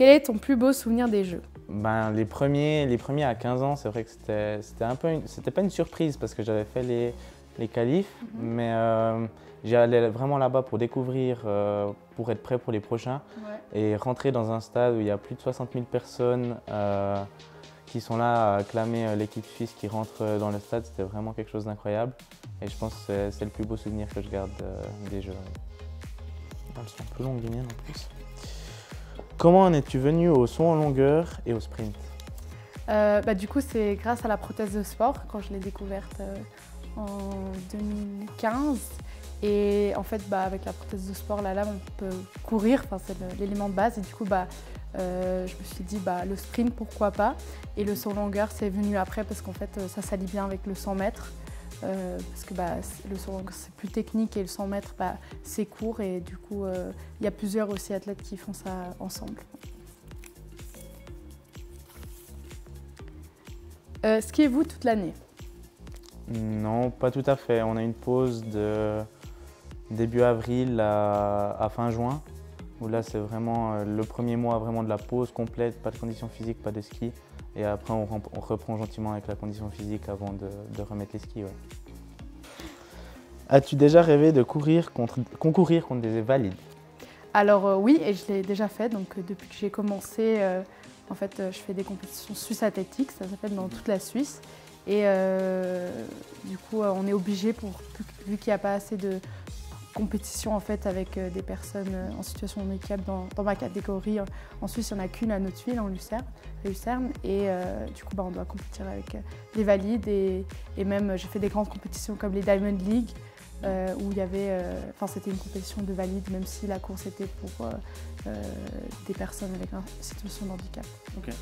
Quel est ton plus beau souvenir des Jeux? Ben, les premiers à 15 ans, c'est vrai que c'était pas une surprise parce que j'avais fait les qualifs, mais j'y allais vraiment là-bas pour découvrir, pour être prêt pour les prochains et rentrer dans un stade où il y a plus de 60 000 personnes qui sont là à acclamer l'équipe suisse qui rentre dans le stade. C'était vraiment quelque chose d'incroyable et je pense que c'est le plus beau souvenir que je garde des Jeux. Elles sont un peu longues les miennes en plus. Comment en es-tu venu au saut en longueur et au sprint? Du coup, c'est grâce à la prothèse de sport, quand je l'ai découverte en 2015. Et en fait, avec la prothèse de sport, la lame, on peut courir, c'est l'élément de base. Et du coup, je me suis dit, le sprint, pourquoi pas. Et le saut en longueur, c'est venu après parce qu'en fait, ça s'allie bien avec le 100 mètres. Parce que le saut en longueur, c'est plus technique et le 100 mètres, c'est court. Et du coup, il y a plusieurs aussi athlètes qui font ça ensemble. Skiez-vous toute l'année? Non, pas tout à fait. On a une pause de début avril à fin juin, où là c'est vraiment le premier mois vraiment de la pause complète, pas de condition physique, pas de ski. Et après on reprend gentiment avec la condition physique avant de remettre les skis. Ouais. As-tu déjà rêvé de concourir contre des valides? Alors oui, et je l'ai déjà fait. Donc depuis que j'ai commencé, en fait, je fais des compétitions Swiss Athlétiques, ça s'appelle dans toute la Suisse. Et du coup, on est obligé, vu qu'il n'y a pas assez de compétition en fait, avec des personnes en situation de handicap dans ma catégorie. En Suisse, il n'y en a qu'une à Notre-Ville, en Lucerne. Et du coup, on doit compétir avec des valides. Et même, j'ai fait des grandes compétitions comme les Diamond League, où il y avait, c'était une compétition de valides, même si la course était pour des personnes avec une situation de handicap. Okay.